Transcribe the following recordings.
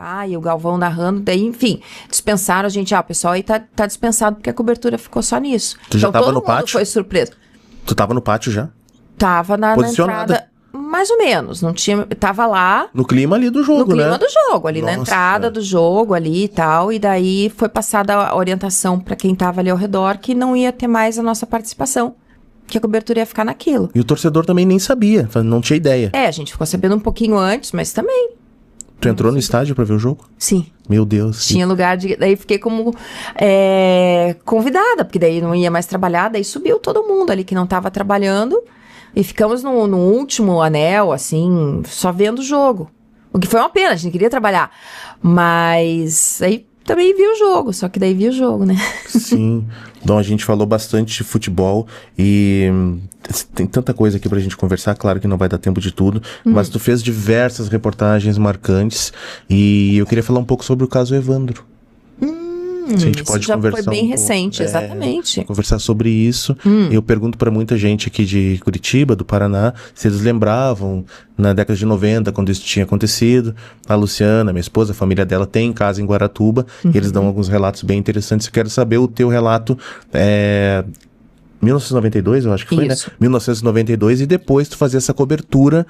lá, e o Galvão narrando, daí, enfim, dispensaram a gente, o pessoal aí tá dispensado porque a cobertura ficou só nisso. Tu já tava todo no mundo pátio? foi surpreso. Tu tava no pátio já? Tava na Posicionada. entrada, mais ou menos, não tinha, tava lá, No clima ali do jogo, no clima né? do jogo, ali na Nossa. entrada do jogo ali e tal, e daí foi passada a orientação pra quem tava ali ao redor que não ia ter mais a nossa participação, que a cobertura ia ficar naquilo. E o torcedor também nem sabia, não tinha ideia. A gente ficou sabendo um pouquinho antes, mas também, Tu entrou no estádio pra ver o jogo? sim. Meu Deus. Tinha lugar de... Daí fiquei como convidada, porque daí não ia mais trabalhar, daí subiu todo mundo ali que não tava trabalhando e ficamos no último anel, assim, só vendo o jogo. O que foi uma pena, a gente queria trabalhar. Mas aí também vi o jogo, só que daí vi o jogo, né? Sim. Então a gente falou bastante de futebol e tem tanta coisa aqui pra gente conversar, claro que não vai dar tempo de tudo, mas tu fez diversas reportagens marcantes e eu queria falar um pouco sobre o caso Evandro. Se a gente Isso pode já conversar foi bem um pouco. recente, exatamente. Conversar sobre isso. Eu pergunto pra muita gente aqui de Curitiba, do Paraná, se eles lembravam na década de 90, quando isso tinha acontecido. A Luciana, minha esposa, a família dela tem casa em Guaratuba, e eles dão alguns relatos bem interessantes. Eu quero saber o teu relato. 1992, eu acho que foi, Isso. né? 1992, e depois tu fazer essa cobertura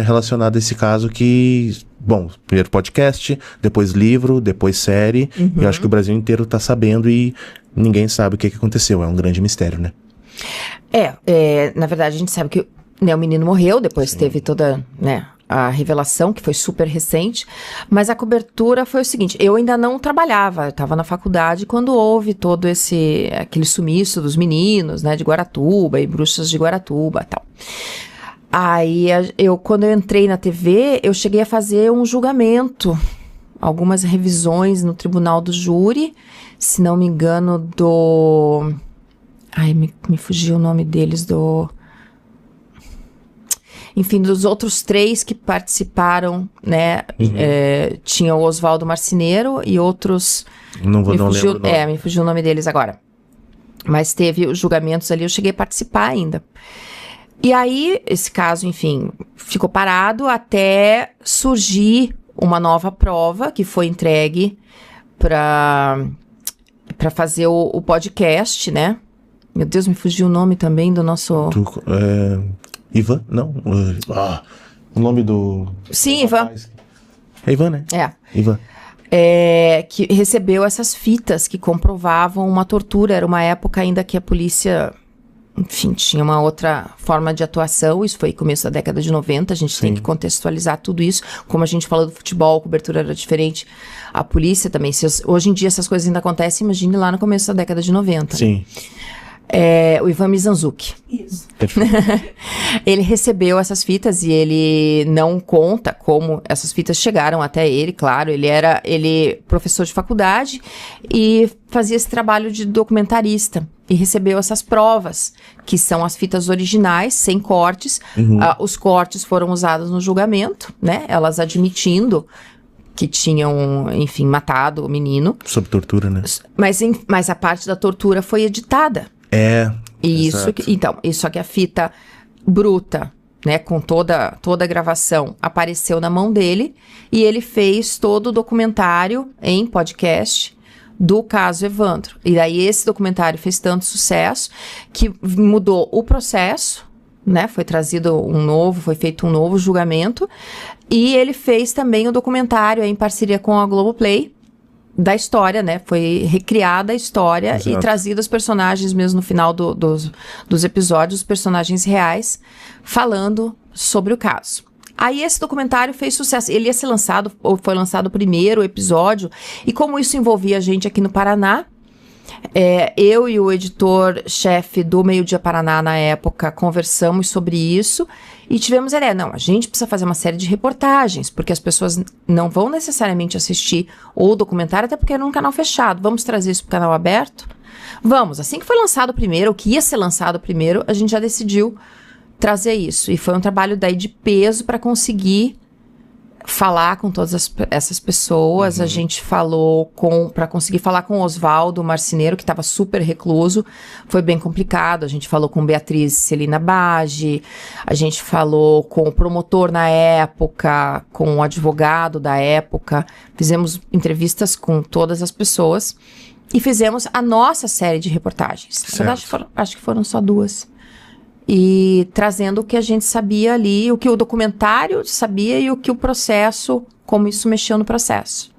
relacionada a esse caso que, bom, primeiro podcast, depois livro, depois série, e eu acho que o Brasil inteiro tá sabendo e ninguém sabe o que aconteceu, é um grande mistério, né? Na verdade a gente sabe que, né, o menino morreu, depois teve toda, né, a revelação, que foi super recente, mas a cobertura foi o seguinte, eu ainda não trabalhava, eu estava na faculdade quando houve todo aquele sumiço dos meninos, né, de Guaratuba e bruxas de Guaratuba e tal. Aí, quando eu entrei na TV, eu cheguei a fazer um julgamento, algumas revisões no tribunal do júri, se não me engano, me fugiu o nome deles, enfim, dos outros 3 que participaram, né, tinha o Oswaldo Marceneiro e outros... Não lembro o nome. Me fugiu o nome deles agora. Mas teve os julgamentos ali, eu cheguei a participar ainda. E aí, esse caso, enfim, ficou parado até surgir uma nova prova que foi entregue para fazer o podcast, né? Meu Deus, me fugiu o nome também do nosso... Ivan? Não. O nome do... Sim, Ivan. É Ivan, né? Ivan. Que recebeu essas fitas que comprovavam uma tortura. Era uma época ainda que a polícia, enfim, tinha uma outra forma de atuação. Isso foi começo da década de 90. A gente tem que contextualizar tudo isso. Como a gente falou do futebol, a cobertura era diferente. A polícia também. Hoje em dia essas coisas ainda acontecem, imagine lá no começo da década de 90. Sim. O Ivan Mizanzuki. Isso. Ele recebeu essas fitas e ele não conta como essas fitas chegaram até ele, claro. Ele professor de faculdade e fazia esse trabalho de documentarista. E recebeu essas provas, que são as fitas originais, sem cortes. Os cortes foram usados no julgamento, né? Elas admitindo que tinham, enfim, matado o menino. Sob tortura, né? Mas a parte da tortura foi editada. Isso que a fita bruta, né, com toda a gravação, apareceu na mão dele e ele fez todo o documentário em podcast do caso Evandro. E daí esse documentário fez tanto sucesso que mudou o processo, né, foi feito um novo julgamento e ele fez também o documentário em parceria com a Globoplay, da história, né? Foi recriada a história. Exato. E trazido os personagens mesmo no final dos episódios, os personagens reais, falando sobre o caso. Aí esse documentário fez sucesso. Ele ia ser lançado, ou foi lançado o primeiro episódio, e como isso envolvia a gente aqui no Paraná, eu e o editor-chefe do Meio Dia Paraná, na época, conversamos sobre isso e tivemos a ideia, a gente precisa fazer uma série de reportagens, porque as pessoas não vão necessariamente assistir o documentário, até porque era um canal fechado. Vamos trazer isso para o canal aberto? Vamos. Assim que foi lançado o primeiro, o que ia ser lançado primeiro, a gente já decidiu trazer isso. E foi um trabalho daí de peso para conseguir falar com todas essas pessoas. A gente falou para conseguir falar com o Oswaldo Marceneiro, que estava super recluso, foi bem complicado. A gente falou com Beatriz Celina Bage, a gente falou com o promotor na época, com o advogado da época, fizemos entrevistas com todas as pessoas e fizemos a nossa série de reportagens. Na verdade, acho que foram só 2. E trazendo o que a gente sabia ali, o que o documentário sabia e o que o processo, como isso mexeu no processo.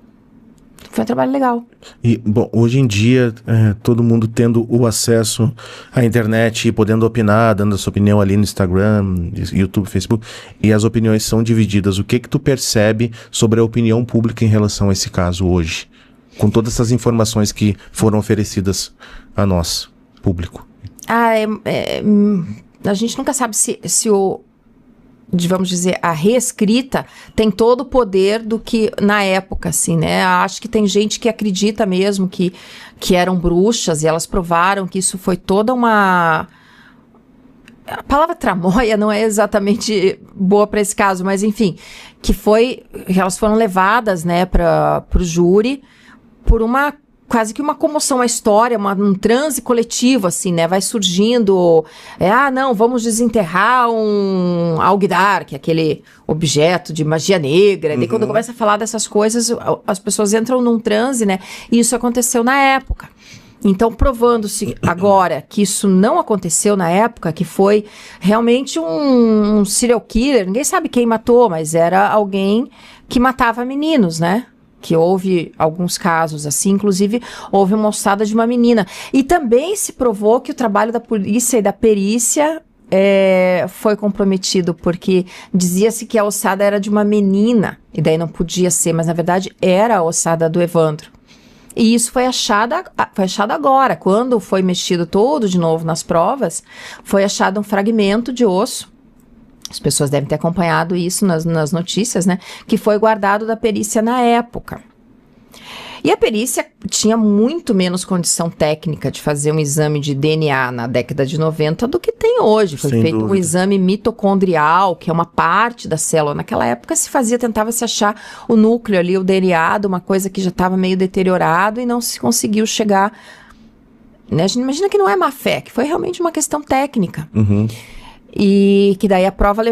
Foi um trabalho legal. E, bom, hoje em dia, todo mundo tendo o acesso à internet e podendo opinar, dando a sua opinião ali no Instagram, YouTube, Facebook, e as opiniões são divididas. O que tu percebe sobre a opinião pública em relação a esse caso hoje? Com todas essas informações que foram oferecidas a nós, público. A gente nunca sabe se vamos dizer, a reescrita tem todo o poder do que na época, assim, né? Acho que tem gente que acredita mesmo que eram bruxas e elas provaram que isso foi toda uma... A palavra tramóia não é exatamente boa para esse caso, mas enfim, que elas foram levadas, né, para o júri por quase que uma comoção, a história, um transe coletivo, assim, né? Vai surgindo, não, vamos desenterrar um alguidar, que é aquele objeto de magia negra. E daí, quando começa a falar dessas coisas, as pessoas entram num transe, né? E isso aconteceu na época. Então, provando-se agora que isso não aconteceu na época, que foi realmente um serial killer, ninguém sabe quem matou, mas era alguém que matava meninos, né? Que houve alguns casos assim, inclusive houve uma ossada de uma menina. E também se provou que o trabalho da polícia e da perícia foi comprometido, porque dizia-se que a ossada era de uma menina, e daí não podia ser, mas na verdade era a ossada do Evandro. E isso foi achado agora, quando foi mexido todo de novo nas provas, foi achado um fragmento de osso. As pessoas devem ter acompanhado isso nas notícias, né? Que foi guardado da perícia na época. E a perícia tinha muito menos condição técnica de fazer um exame de DNA na década de 90 do que tem hoje. Foi feito um exame mitocondrial, que é uma parte da célula. Naquela época tentava se achar o núcleo ali, o DNA, de uma coisa que já estava meio deteriorado e não se conseguiu chegar... Né? A gente imagina que não é má fé, que foi realmente uma questão técnica. E que daí a prova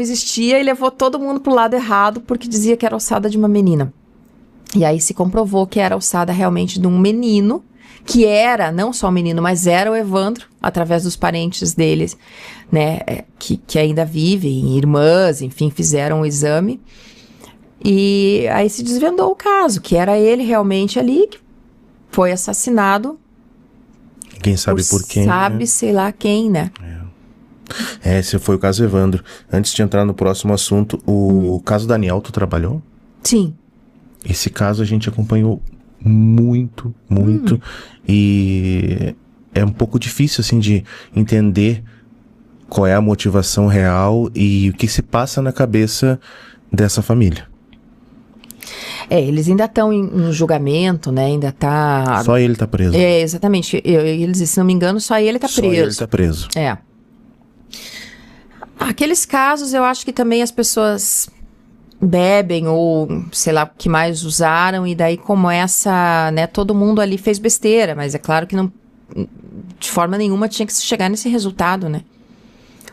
existia e levou todo mundo pro lado errado, porque dizia que era ossada de uma menina. E aí se comprovou que era ossada realmente de um menino, que era, não só um menino, mas era o Evandro, através dos parentes deles, né, que ainda vivem, irmãs, enfim, fizeram o exame. E aí se desvendou o caso, que era ele realmente ali, que foi assassinado. Quem sabe por quem, sabe, né? Sei lá quem, né? Esse foi o caso Evandro. Antes de entrar no próximo assunto, o caso Daniel, tu trabalhou? Sim. Esse caso a gente acompanhou muito. E é um pouco difícil, assim, de entender qual é a motivação real e o que se passa na cabeça dessa família. Eles ainda estão em julgamento, né? Ainda tá... Só ele tá preso. Exatamente. Eles, se não me engano, só ele tá preso. Só ele tá preso. Aqueles casos, eu acho que também as pessoas bebem ou, sei lá, o que mais usaram, e daí como essa, né, todo mundo ali fez besteira, mas é claro que não, de forma nenhuma tinha que se chegar nesse resultado, né?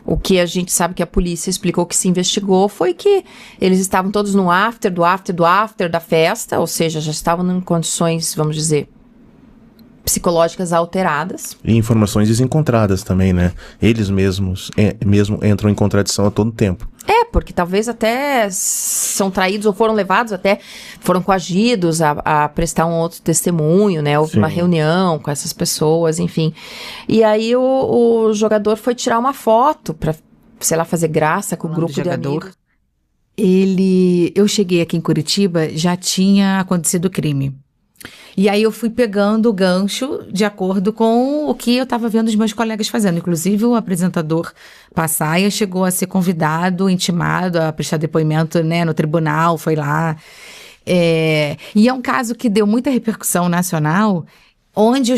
O que a gente sabe que a polícia explicou que se investigou foi que eles estavam todos no after da festa, ou seja, já estavam em condições, vamos dizer, psicológicas alteradas. E informações desencontradas também, né? Eles mesmos mesmo entram em contradição a todo tempo. Porque talvez até são traídos ou foram levados, até foram coagidos a prestar um outro testemunho, né? Houve uma reunião com essas pessoas, enfim. E aí o jogador foi tirar uma foto pra, sei lá, fazer graça com o grupo de amigos. Eu cheguei aqui em Curitiba, já tinha acontecido o crime. E aí eu fui pegando o gancho de acordo com o que eu estava vendo os meus colegas fazendo. Inclusive o apresentador Passaia chegou a ser convidado, intimado a prestar depoimento, né, no tribunal, foi lá. E é um caso que deu muita repercussão nacional,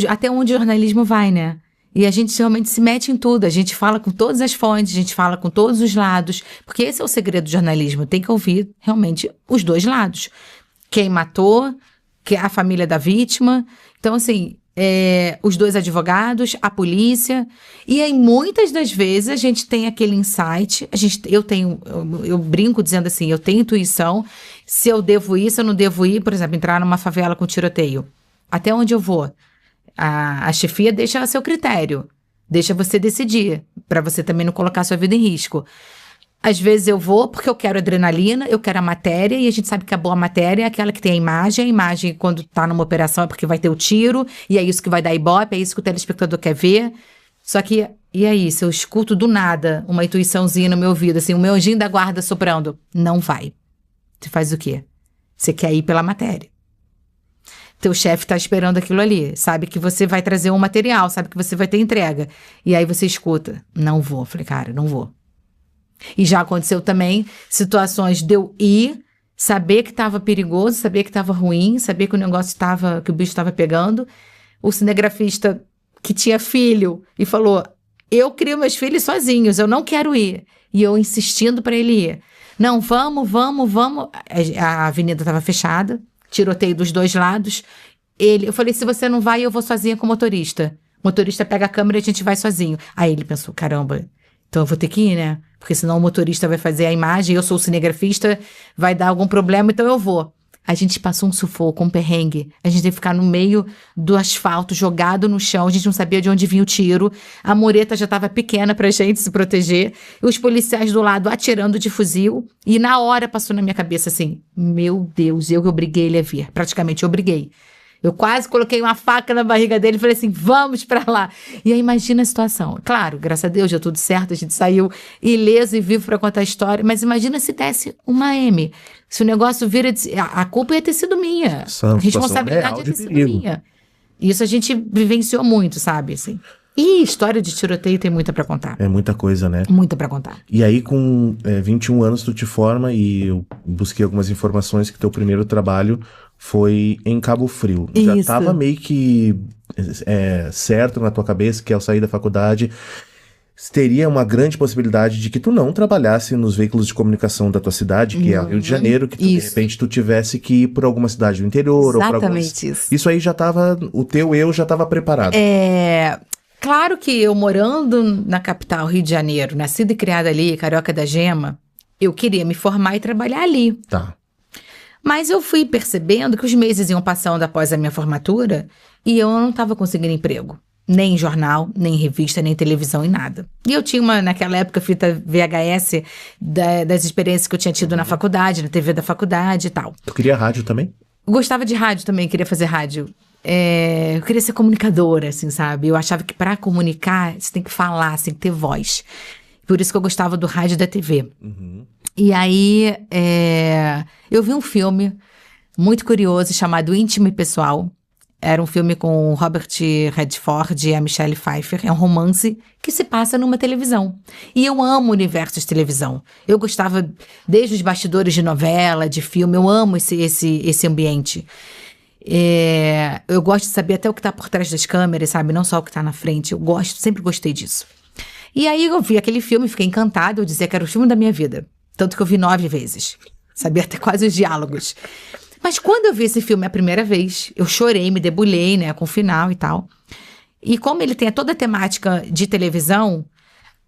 até onde o jornalismo vai, né? E a gente realmente se mete em tudo, a gente fala com todas as fontes, a gente fala com todos os lados, porque esse é o segredo do jornalismo, tem que ouvir realmente os dois lados. Quem matou, que é a família da vítima, então assim, os dois advogados, a polícia, e aí muitas das vezes a gente tem aquele insight, eu brinco dizendo assim, eu tenho intuição, se eu devo ir, se eu não devo ir, por exemplo, entrar numa favela com tiroteio, até onde eu vou? A chefia deixa a seu critério, deixa você decidir, para você também não colocar sua vida em risco. Às vezes eu vou porque eu quero adrenalina, eu quero a matéria, e a gente sabe que a boa matéria é aquela que tem a imagem quando tá numa operação é porque vai ter o tiro, e é isso que vai dar ibope, é isso que o telespectador quer ver. Só que, e aí, se eu escuto do nada uma intuiçãozinha no meu ouvido, assim, o meu anjinho da guarda soprando, não vai. Você faz o quê? Você quer ir pela matéria. Teu chefe tá esperando aquilo ali, sabe que você vai trazer um material, sabe que você vai ter entrega. E aí você escuta, não vou. Falei, cara, não vou. E já aconteceu também situações de eu ir, saber que estava perigoso, saber que estava ruim, saber que o negócio estava, que o bicho estava pegando. O cinegrafista que tinha filho e falou, eu crio meus filhos sozinhos, eu não quero ir. E eu insistindo para ele ir. Não, vamos. A avenida estava fechada, tiroteio dos dois lados. Eu falei, se você não vai, eu vou sozinha com o motorista. O motorista pega a câmera e a gente vai sozinho. Aí ele pensou, caramba, então eu vou ter que ir, né? Porque senão o motorista vai fazer a imagem, eu sou o cinegrafista, vai dar algum problema, então eu vou. A gente passou um sufoco, um perrengue. A gente teve que ficar no meio do asfalto, jogado no chão. A gente não sabia de onde vinha o tiro. A mureta já estava pequena pra gente se proteger. E os policiais do lado atirando de fuzil. E na hora passou na minha cabeça assim, meu Deus, eu obriguei ele a vir. Praticamente, eu obriguei. Eu quase coloquei uma faca na barriga dele e falei assim, vamos pra lá. E aí imagina a situação. Claro, graças a Deus, deu tudo certo, a gente saiu ileso e vivo pra contar a história. Mas imagina se desse uma M. Se o negócio vira... A culpa ia ter sido minha. A responsabilidade ia ter sido minha. Isso a gente vivenciou muito, sabe? Assim. E história de tiroteio tem muita pra contar. É muita coisa, né? Muita pra contar. E aí, com 21 anos, tu te forma e eu busquei algumas informações que teu primeiro trabalho foi em Cabo Frio. Isso. Já tava meio que certo na tua cabeça que ao sair da faculdade teria uma grande possibilidade de que tu não trabalhasse nos veículos de comunicação da tua cidade, que é o Rio de Janeiro, que tu, de repente tu tivesse que ir por alguma cidade do interior. Exatamente isso. Isso aí já tava, o teu eu já tava preparado. Claro que eu morando na capital, Rio de Janeiro, nascida e criada ali, Carioca da Gema, eu queria me formar e trabalhar ali. Tá. Mas eu fui percebendo que os meses iam passando após a minha formatura e eu não estava conseguindo emprego. Nem em jornal, nem em revista, nem em televisão, em nada. E eu tinha naquela época, fita VHS das experiências que eu tinha tido na faculdade, na TV da faculdade e tal. Tu queria rádio também? Gostava de rádio também, queria fazer rádio. Eu queria ser comunicadora, assim, sabe? Eu achava que para comunicar, você tem que falar, você tem que ter voz. Por isso que eu gostava do rádio e da TV. Uhum. E aí, eu vi um filme muito curioso chamado Íntimo e Pessoal. Era um filme com o Robert Redford e a Michelle Pfeiffer. É um romance que se passa numa televisão. E eu amo o universo de televisão. Eu gostava desde os bastidores de novela, de filme. Eu amo esse ambiente. Eu gosto de saber até o que está por trás das câmeras, sabe? Não só o que está na frente. Sempre gostei disso. E aí eu vi aquele filme, fiquei encantada. Eu dizia que era o filme da minha vida. Tanto que eu vi 9 vezes. Sabia até quase os diálogos. Mas quando eu vi esse filme a primeira vez, eu chorei, me debulhei, né, com o final e tal. E como ele tem toda a temática de televisão,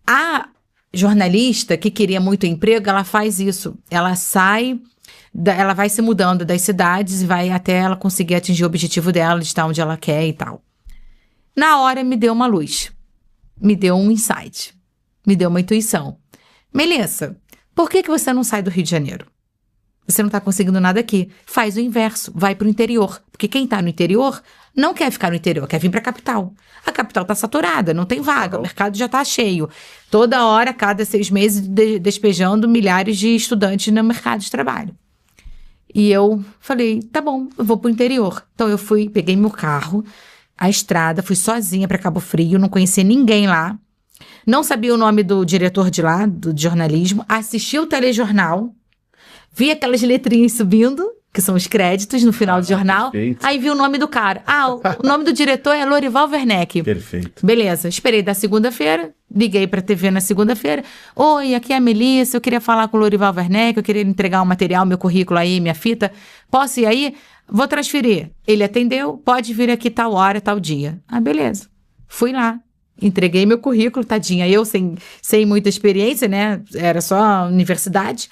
a jornalista que queria muito emprego, ela faz isso. Ela ela vai se mudando das cidades e vai até ela conseguir atingir o objetivo dela, de estar onde ela quer e tal. Na hora me deu uma luz. Me deu um insight. Me deu uma intuição. Melissa, por que você não sai do Rio de Janeiro? Você não está conseguindo nada aqui. Faz o inverso, vai para o interior. Porque quem está no interior não quer ficar no interior, quer vir para a capital. A capital está saturada, não tem vaga, o mercado já está cheio. Toda hora, cada 6 meses, despejando milhares de estudantes no mercado de trabalho. E eu falei, tá bom, eu vou para o interior. Então eu peguei meu carro, a estrada, fui sozinha para Cabo Frio, não conhecia ninguém lá. Não sabia o nome do diretor de lá, do jornalismo. Assisti o telejornal. Vi aquelas letrinhas subindo que são os créditos no final do jornal. Perfeito. Aí vi o nome do cara. O nome do diretor é Lorival Werneck. Perfeito. Beleza, esperei da segunda-feira, liguei pra TV na segunda-feira. Oi, aqui é a Melissa, eu queria falar com o Lorival Werneck, eu queria entregar um material, meu currículo aí, minha fita. Posso ir aí? Vou transferir. Ele atendeu, pode vir aqui tal hora, tal dia. Ah, beleza. Fui lá, entreguei meu currículo, tadinha, eu sem muita experiência, né? Era só universidade.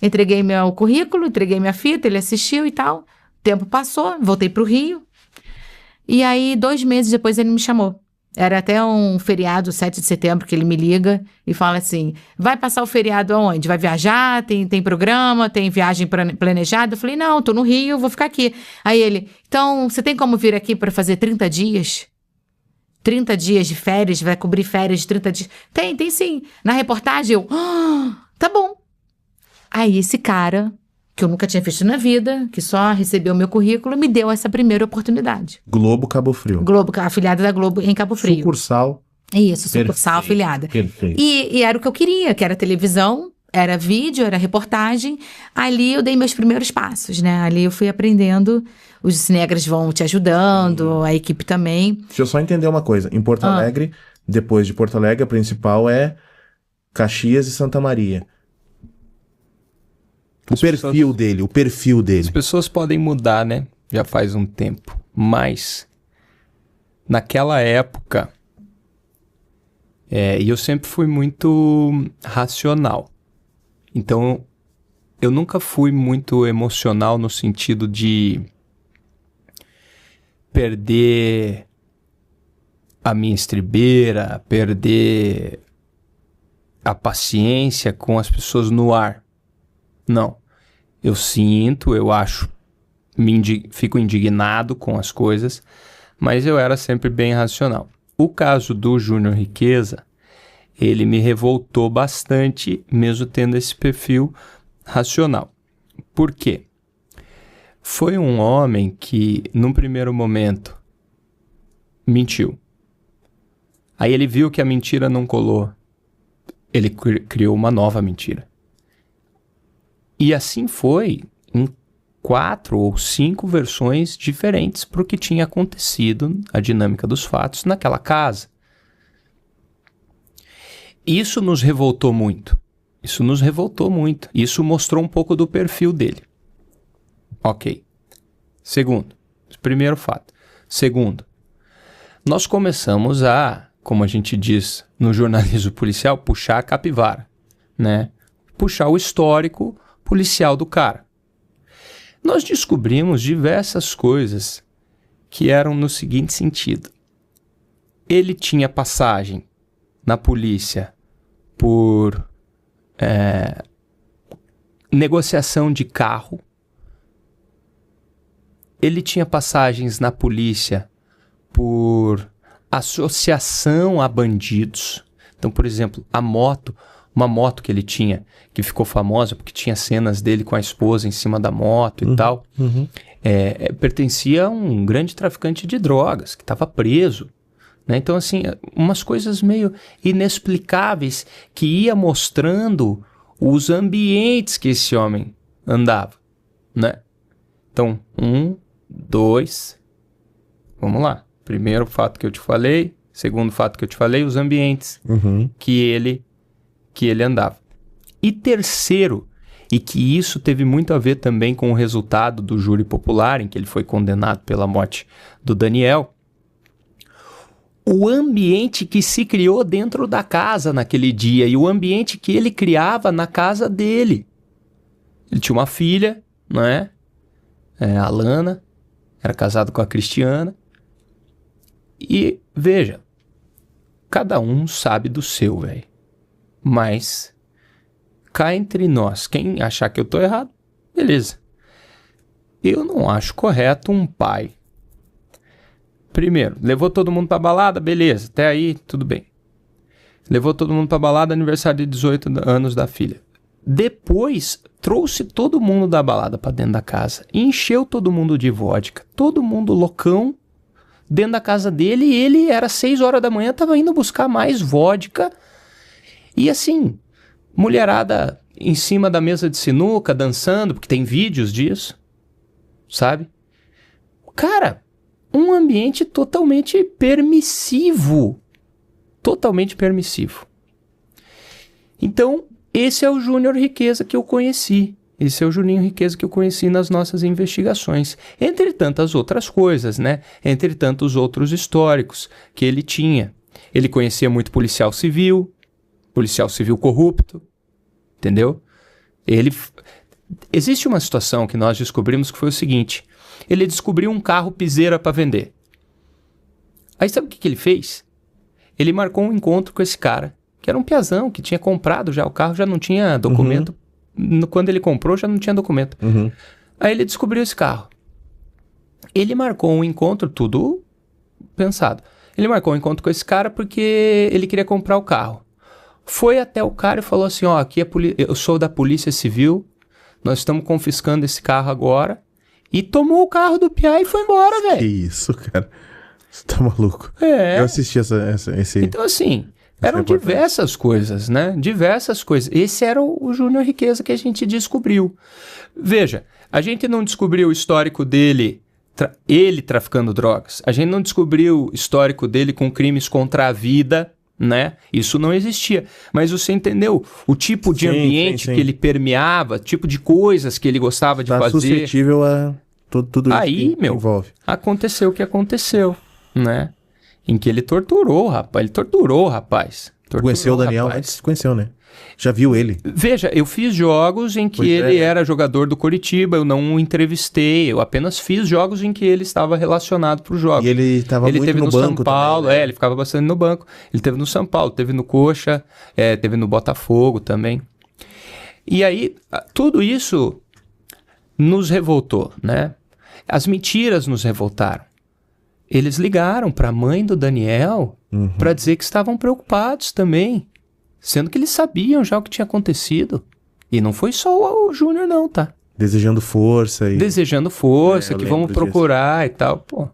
Entreguei meu currículo, entreguei minha fita, ele assistiu e tal. O tempo passou, voltei pro Rio. E aí, 2 meses depois, ele me chamou. Era até um feriado, 7 de setembro, que ele me liga e fala assim, vai passar o feriado aonde? Vai viajar? Tem programa? Tem viagem planejada? Eu falei, não, tô no Rio, vou ficar aqui. Aí ele, então, você tem como vir aqui para fazer 30 dias? 30 dias de férias? Vai cobrir férias de 30 dias? Tem sim. Na reportagem, eu, tá bom. Aí esse cara, que eu nunca tinha visto na vida, que só recebeu o meu currículo, me deu essa primeira oportunidade. Globo Cabo Frio. Globo, afiliada da Globo em Cabo Frio. Sucursal. Isso, sucursal afiliada. Perfeito. E era o que eu queria, que era televisão, era vídeo, era reportagem. Ali eu dei meus primeiros passos, né? Ali eu fui aprendendo, os cinegras vão te ajudando, a equipe também. Deixa eu só entender uma coisa. Em Porto Alegre, depois de Porto Alegre, a principal é Caxias e Santa Maria. O perfil dele. As pessoas podem mudar, né? Já faz um tempo. Mas, naquela época, e eu sempre fui muito racional. Então, eu nunca fui muito emocional no sentido de perder a minha estribeira, perder a paciência com as pessoas no ar. Não. Eu sinto, eu acho, fico indignado com as coisas, mas eu era sempre bem racional. O caso do Júnior Riqueza, ele me revoltou bastante, mesmo tendo esse perfil racional. Por quê? Foi um homem que, num primeiro momento, mentiu. Aí ele viu que a mentira não colou. Ele criou uma nova mentira. E assim foi em 4 ou 5 versões diferentes para o que tinha acontecido, a dinâmica dos fatos naquela casa. Isso nos revoltou muito. Isso mostrou um pouco do perfil dele. Ok. Primeiro fato. Segundo, nós começamos a, como a gente diz no jornalismo policial, puxar a capivara, né? Puxar o histórico policial do cara. Nós descobrimos diversas coisas que eram no seguinte sentido. Ele tinha passagem na polícia por negociação de carro. Ele tinha passagens na polícia por associação a bandidos. Então, por exemplo, uma moto que ele tinha, que ficou famosa porque tinha cenas dele com a esposa em cima da moto e tal, pertencia a um grande traficante de drogas, que estava preso. Né? Então, assim, umas coisas meio inexplicáveis que ia mostrando os ambientes que esse homem andava. Né? Então, 1, 2, vamos lá. Primeiro fato que eu te falei, segundo fato que eu te falei, os ambientes que ele andava. E terceiro, e que isso teve muito a ver também com o resultado do júri popular, em que ele foi condenado pela morte do Daniel, o ambiente que se criou dentro da casa naquele dia e o ambiente que ele criava na casa dele. Ele tinha uma filha, não é? A Lana, era casado com a Cristiana. E, veja, cada um sabe do seu, velho. Mas, cá entre nós, quem achar que eu tô errado, beleza. Eu não acho correto um pai. Primeiro, levou todo mundo pra balada, beleza, até aí, tudo bem. Levou todo mundo pra balada, aniversário de 18 anos da filha. Depois, trouxe todo mundo da balada pra dentro da casa, encheu todo mundo de vodka, todo mundo loucão, dentro da casa dele, e ele era 6 horas da manhã, tava indo buscar mais vodka. E assim, mulherada em cima da mesa de sinuca, dançando, porque tem vídeos disso, sabe? Cara, um ambiente totalmente permissivo. Totalmente permissivo. Então, esse é o Júnior Riqueza que eu conheci. Esse é o Juninho Riqueza que eu conheci nas nossas investigações. Entre tantas outras coisas, né? Entre tantos outros históricos que ele tinha. Ele conhecia muito policial civil corrupto, entendeu? Existe uma situação que nós descobrimos que foi o seguinte: ele descobriu um carro piseira para vender. Aí sabe o que ele fez? Ele marcou um encontro com esse cara, que era um piazão, que tinha comprado já o carro, já não tinha documento. Quando ele comprou, já não tinha documento. Aí ele descobriu esse carro. Ele marcou um encontro, tudo pensado. Ele marcou um encontro com esse cara porque ele queria comprar o carro. Foi até o cara e falou assim, ó, aqui eu sou da Polícia Civil, nós estamos confiscando esse carro agora. E tomou o carro do piá e foi embora, velho. Que isso, cara. Você tá maluco. É. Eu assisti esse... Então, assim, eram diversas coisas, né? Diversas coisas. Esse era o Júnior Riqueza que a gente descobriu. Veja, a gente não descobriu o histórico dele, ele traficando drogas. A gente não descobriu o histórico dele com crimes contra a vida, né? Isso não existia. Mas você entendeu o tipo de ambiente que ele permeava, tipo de coisas que ele gostava de fazer. Suscetível a tudo isso. Aí, que envolve. Aconteceu o que aconteceu, né? Em que ele torturou o rapaz. Ele torturou o rapaz. Conheceu o Daniel antes? Conheceu, né? Já viu ele? Veja, eu fiz jogos em que ele era jogador do Coritiba, eu não o entrevistei, eu apenas fiz jogos em que ele estava relacionado para os jogos. E ele estava muito teve no banco São Paulo, também, né? ele ficava bastante no banco. Ele teve no São Paulo, teve no Coxa, teve no Botafogo também. E aí, tudo isso nos revoltou, né? As mentiras nos revoltaram. Eles ligaram para a mãe do Daniel para dizer que estavam preocupados também. Sendo que eles sabiam já o que tinha acontecido. E não foi só o Júnior não, tá? Desejando força. Desejando força, que vamos procurar disso. E tal, pô.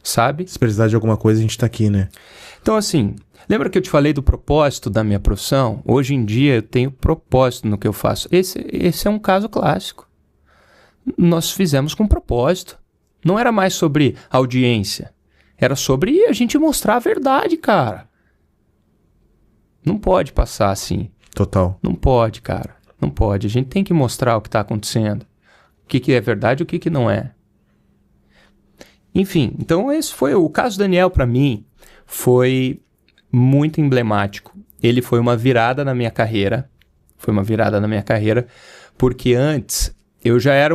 Sabe? Se precisar de alguma coisa, a gente tá aqui, né? Então, assim, lembra que eu te falei do propósito da minha profissão? Hoje em dia eu tenho propósito no que eu faço. Esse é um caso clássico. Nós fizemos com propósito. Não era mais sobre audiência. Era sobre a gente mostrar a verdade, cara. Não pode passar assim. Total. Não pode, cara. Não pode. A gente tem que mostrar o que está acontecendo. O que é verdade e o que não é. Enfim, então esse foi o caso Daniel, para mim, foi muito emblemático. Ele foi uma virada na minha carreira. Porque antes eu já era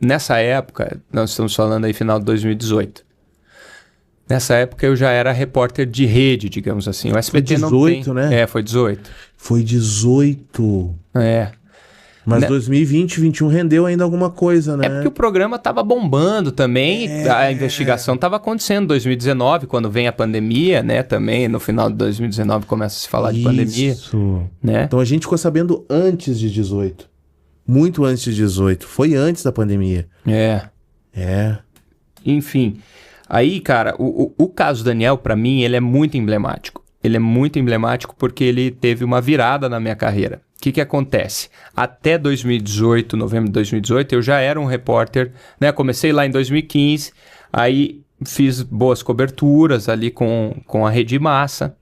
nessa época, nós estamos falando aí final de 2018. Nessa época eu já era repórter de rede, digamos assim. O SBT foi 18, não tem... né? Foi 18. Foi 18. Mas 2020, 2021 rendeu ainda alguma coisa, né? É porque o programa estava bombando também, a investigação estava acontecendo em 2019, quando vem a pandemia, né? Também no final de 2019 começa a se falar de pandemia. Isso. Né? Então a gente ficou sabendo antes de 18. Muito antes de 18. Foi antes da pandemia. Enfim... Aí, cara, o caso Daniel, pra mim, ele é muito emblemático. Ele é muito emblemático porque ele teve uma virada na minha carreira. O que acontece? Até 2018, novembro de 2018, eu já era um repórter, né? Comecei lá em 2015, aí fiz boas coberturas ali com a Rede Massa.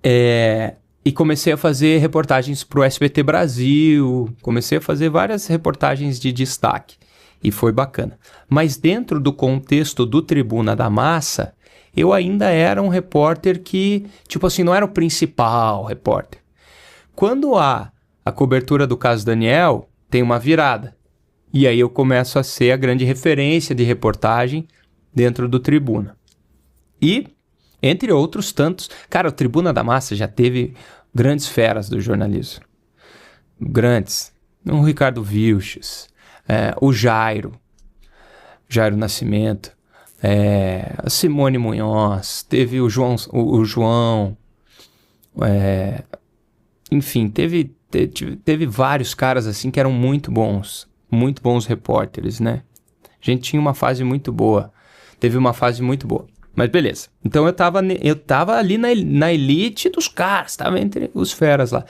E comecei a fazer reportagens pro SBT Brasil, comecei a fazer várias reportagens de destaque. E foi bacana. Mas dentro do contexto do Tribuna da Massa, eu ainda era um repórter que, tipo assim, não era o principal repórter. Quando há a cobertura do caso Daniel, tem uma virada. E aí eu começo a ser a grande referência de reportagem dentro do Tribuna. E, entre outros tantos... Cara, o Tribuna da Massa já teve grandes feras do jornalismo. Grandes. O Ricardo Vilches... o Jairo Nascimento, a Simone Munhoz, teve o João, enfim, teve vários caras assim que eram muito bons repórteres, né? A gente tinha uma fase muito boa, mas beleza. Então eu tava ali na elite dos caras, tava entre os feras lá.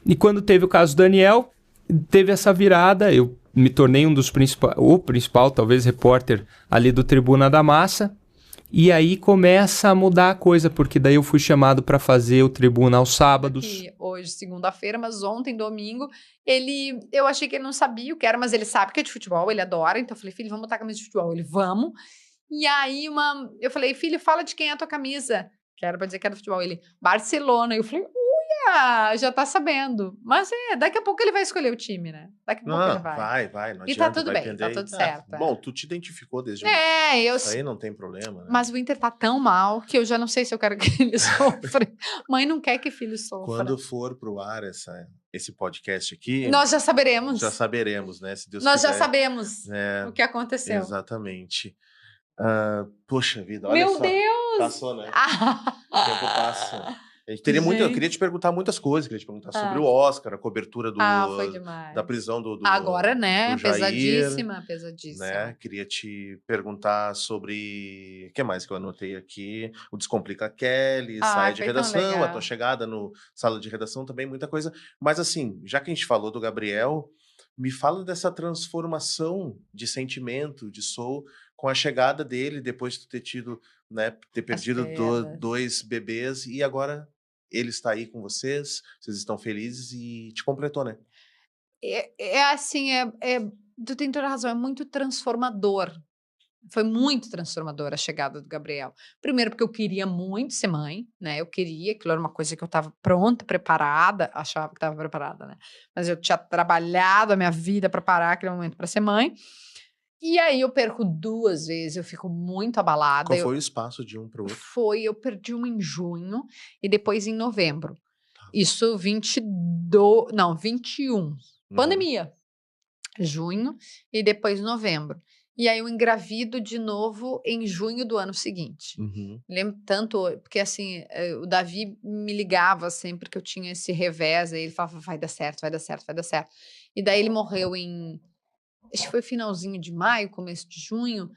E quando teve o caso Daniel, teve essa virada, eu me tornei um dos principais, o principal, talvez, repórter ali do Tribuna da Massa. E aí começa a mudar a coisa, porque daí eu fui chamado para fazer o Tribuna aos sábados. Aqui, hoje, segunda-feira, mas ontem, domingo, eu achei que ele não sabia o que era, mas ele sabe que é de futebol, ele adora. Então eu falei, filho, vamos botar a camisa de futebol. Ele, vamos. E aí eu falei, filho, fala de quem é a tua camisa. Que era pra dizer que era do futebol. Ele, Barcelona. E eu falei, já tá sabendo. Mas daqui a pouco ele vai escolher o time, né? Daqui a pouco ele vai. Vai. Não E tá adianta, tudo vai bem, entender. tá tudo certo. Bom, tu te identificou desde Isso aí não tem problema, né? Mas o Inter tá tão mal que eu já não sei se eu quero que ele sofra. Mãe não quer que filho sofra. Quando for pro ar esse podcast aqui... Nós já saberemos. Já saberemos, né? Se Deus Nós quiser. já sabemos o que aconteceu. Exatamente. Poxa vida, olha Meu só. Deus! Passou, né? O tempo passa. A gente teria eu queria te perguntar muitas coisas. Queria te perguntar sobre o Oscar, a cobertura foi demais. da prisão do Agora, né? do Jair, pesadíssima. Né? Queria te perguntar sobre... O que mais que eu anotei aqui? O Descomplica Kelly, Saia de Redação, a tua chegada no Sala de Redação também, muita coisa. Mas assim, já que a gente falou do Gabriel, me fala dessa transformação de sentimento, de soul, com a chegada dele, depois de ter perdido 2 bebês, e agora ele está aí com vocês estão felizes e te completou, né? Tu tem toda a razão, é muito transformador. Foi muito transformador a chegada do Gabriel. Primeiro porque eu queria muito ser mãe, né? Aquilo era uma coisa que eu estava pronta, preparada, achava que estava preparada, né? Mas eu tinha trabalhado a minha vida para parar aquele momento para ser mãe. E aí eu perco 2 vezes, eu fico muito abalada. Qual foi o espaço de um para o outro? Eu perdi uma em junho e depois em novembro. Isso 21. Pandemia. Junho e depois novembro. E aí eu engravido de novo em junho do ano seguinte. Lembro tanto, porque assim, o Davi me ligava sempre que eu tinha esse revés, aí ele falava, vai dar certo. E daí ele morreu acho que foi finalzinho de maio, começo de junho.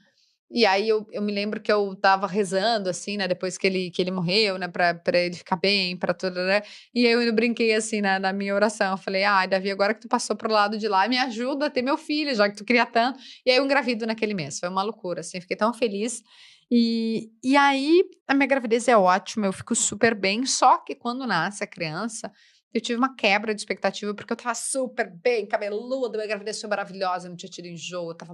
E aí eu me lembro que eu tava rezando, assim, né? Depois que ele morreu, né? Pra ele ficar bem, pra tudo, né? E aí eu brinquei, assim, na minha oração. Eu falei, Davi, agora que tu passou pro lado de lá, me ajuda a ter meu filho, já que tu queria tanto. E aí eu engravido naquele mês. Foi uma loucura, assim. Fiquei tão feliz. E aí a minha gravidez é ótima, eu fico super bem. Só que quando nasce a criança... Eu tive uma quebra de expectativa, porque eu tava super bem, cabeluda, minha gravidez foi maravilhosa, não tinha tido enjoo, eu tava,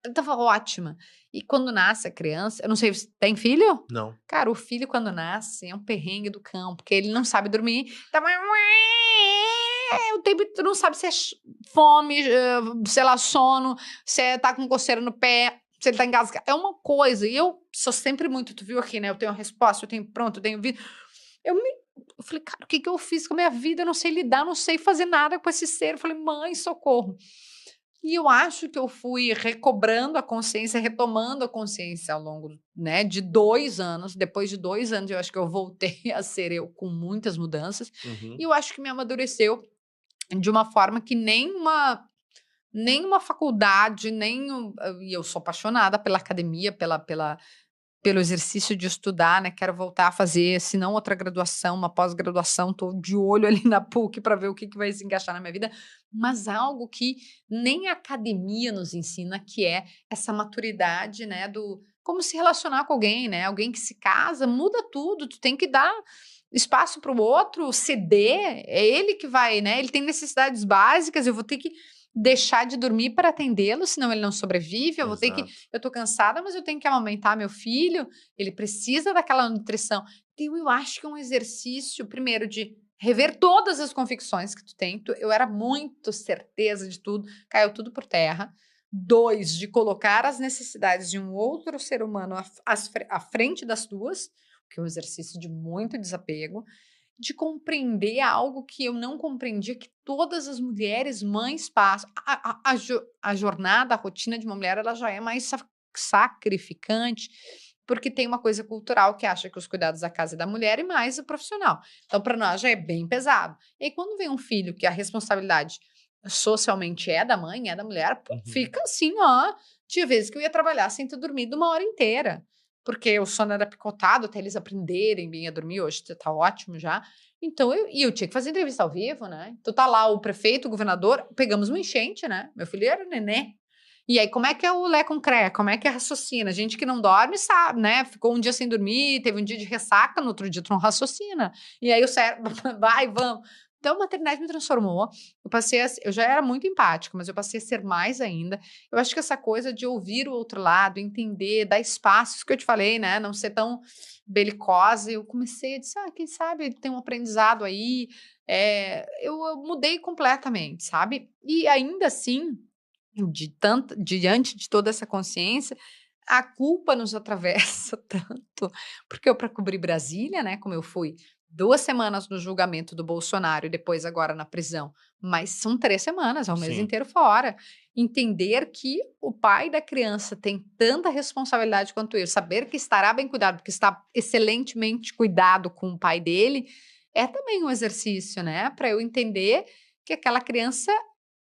eu tava ótima. E quando nasce a criança, eu não sei, tem filho? Não. Cara, o filho quando nasce é um perrengue do cão, porque ele não sabe dormir, o tempo tu não sabe se é fome, sono, se tá com coceira no pé, se ele tá engasgado, é uma coisa. E eu sou sempre muito, tu viu aqui, né? Eu tenho a resposta, eu tenho pronto, eu tenho vídeo. Eu falei, cara, o que eu fiz com a minha vida? Eu não sei lidar, não sei fazer nada com esse ser. Eu falei, mãe, socorro. E eu acho que eu fui recobrando a consciência, retomando a consciência ao longo, né, de 2 anos. Depois de 2 anos, eu acho que eu voltei a ser eu com muitas mudanças. E eu acho que me amadureceu de uma forma que nem uma faculdade, e eu sou apaixonada pela academia, pelo exercício de estudar, né? Quero voltar a fazer, se não outra graduação, uma pós-graduação, tô de olho ali na PUC para ver o que vai se encaixar na minha vida, mas algo que nem a academia nos ensina, que é essa maturidade, né? Do como se relacionar com alguém, né? Alguém que se casa, muda tudo, tu tem que dar espaço para o outro, ceder, é ele que vai, né? Ele tem necessidades básicas, eu vou ter que deixar de dormir para atendê-lo, senão ele não sobrevive, eu tô cansada, mas eu tenho que amamentar meu filho, ele precisa daquela nutrição. Então, eu acho que é um exercício, primeiro, de rever todas as convicções que tu tem, eu era muito certeza de tudo, caiu tudo por terra. 2, de colocar as necessidades de um outro ser humano à frente das tuas, que é um exercício de muito desapego, de compreender algo que eu não compreendia, que todas as mulheres, mães passam. A jornada, a rotina de uma mulher, ela já é mais sacrificante, porque tem uma coisa cultural que acha que os cuidados da casa é da mulher e mais o profissional. Então, para nós já é bem pesado. E aí, quando vem um filho que a responsabilidade socialmente é da mãe, é da mulher, fica assim, tinha vezes que eu ia trabalhar sem ter dormido 1 hora inteira. Porque o sono era picotado até eles aprenderem bem a dormir. Hoje tá ótimo já. Então, eu tinha que fazer entrevista ao vivo, né? Então tá lá o prefeito, o governador, pegamos uma enchente, né? Meu filho era nenê. E aí, como é que é o Lé com Cré? Como é que é raciocina? Gente que não dorme sabe, né? Ficou um dia sem dormir, teve um dia de ressaca, no outro dia tu não raciocina. E aí o cérebro, vai, vamos. Então, a maternidade me transformou. Eu já era muito empática, mas eu passei a ser mais ainda. Eu acho que essa coisa de ouvir o outro lado, entender, dar espaços, que eu te falei, né? Não ser tão belicosa. Eu comecei a dizer, quem sabe tem um aprendizado aí. Eu mudei completamente, sabe? E ainda assim, diante de toda essa consciência, a culpa nos atravessa tanto, porque eu, para cobrir Brasília, né, como eu fui 2 semanas no julgamento do Bolsonaro e depois agora na prisão, mas são 3 semanas, é o mês Sim. inteiro fora. Entender que o pai da criança tem tanta responsabilidade quanto eu, saber que estará bem cuidado, porque está excelentemente cuidado com o pai dele, é também um exercício, né, para eu entender que aquela criança,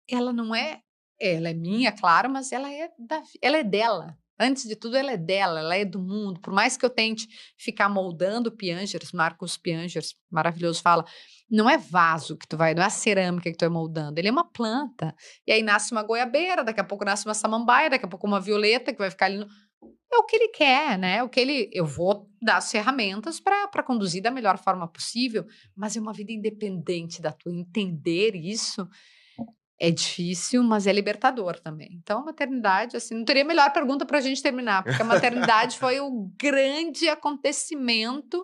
ela não é, ela é minha, claro, mas ela é dela. Antes de tudo, ela é dela, ela é do mundo. Por mais que eu tente ficar moldando Piangers, Marcos Piangers, maravilhoso, fala, não é vaso que tu vai, não é a cerâmica que tu vai moldando, ele é uma planta. E aí nasce uma goiabeira, daqui a pouco nasce uma samambaia, daqui a pouco uma violeta que vai ficar ali. É o que ele quer, né? Eu vou dar as ferramentas para conduzir da melhor forma possível, mas é uma vida independente da tua. Entender isso é difícil, mas é libertador também. Então, a maternidade, assim, não teria melhor pergunta para a gente terminar, porque a maternidade foi o grande acontecimento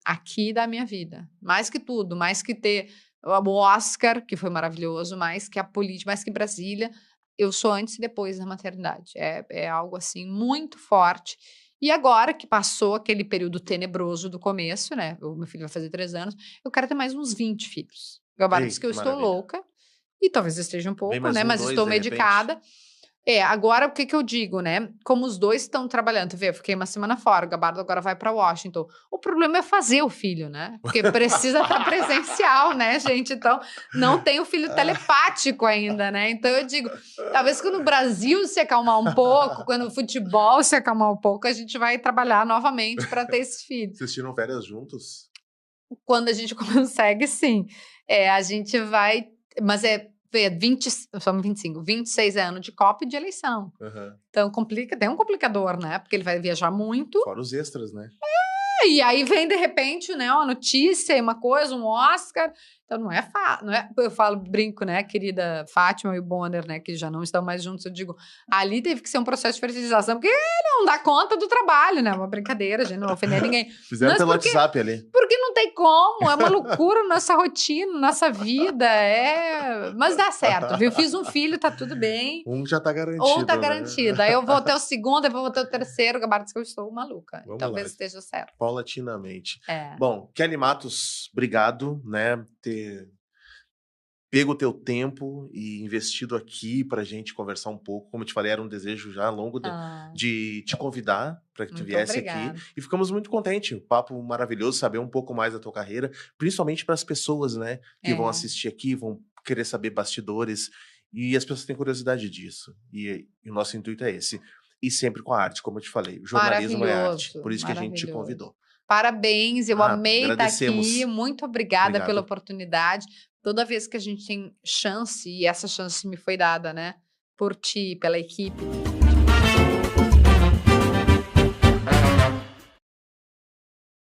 aqui da minha vida. Mais que tudo, mais que ter o Oscar, que foi maravilhoso, mais que a política, mais que Brasília, eu sou antes e depois da maternidade. É algo, assim, muito forte. E agora que passou aquele período tenebroso do começo, né? O meu filho vai fazer 3 anos, eu quero ter mais uns 20 filhos. O Gabardo diz que eu estou louca. E talvez esteja um pouco, né? Mas estou medicada. Agora o que eu digo, né? Como os dois estão trabalhando, tu vê, eu fiquei uma semana fora, o Gabardo agora vai para Washington. O problema é fazer o filho, né? Porque precisa estar presencial, né, gente? Então, não tem o filho telepático ainda, né? Então eu digo, talvez quando o Brasil se acalmar um pouco, quando o futebol se acalmar um pouco, a gente vai trabalhar novamente para ter esse filho. Vocês tiram férias juntos? Quando a gente consegue, sim. A gente vai, mas 26 anos de Copa e de eleição. Uhum. Então, tem um complicador, né? Porque ele vai viajar muito. Fora os extras, né? E aí vem, de repente, né, uma notícia, uma coisa, um Oscar. Então, não é fácil. Eu brinco, né, querida Fátima e o Bonner, né, que já não estão mais juntos. Eu digo, ali teve que ser um processo de fertilização, porque não dá conta do trabalho, né? Uma brincadeira, a gente não vai ofender ninguém. Fizeram pelo WhatsApp ali. Porque não tem como, é uma loucura nossa rotina, nossa vida, mas dá certo, viu? Fiz um filho, tá tudo bem. Um já tá garantido. Um tá garantido. Aí eu vou ter o segundo, eu vou ter o terceiro, o Gabardo diz que eu estou maluca. Talvez esteja certo. Paulatinamente. Bom, Kelly Matos, obrigado, né, ter pego o teu tempo e investido aqui pra gente conversar um pouco. Como eu te falei, era um desejo já longo de te convidar para que tu viesse aqui. E ficamos muito contentes. Um papo maravilhoso, saber um pouco mais da tua carreira, principalmente para as pessoas, né, que vão assistir aqui, vão querer saber bastidores. E as pessoas têm curiosidade disso. E o nosso intuito é esse. E sempre com a arte, como eu te falei. O jornalismo é arte. Por isso que a gente te convidou. Parabéns, eu amei estar agradecemos. aqui. Muito obrigada pela oportunidade. Toda vez que a gente tem chance, e essa chance me foi dada, né, por ti, pela equipe,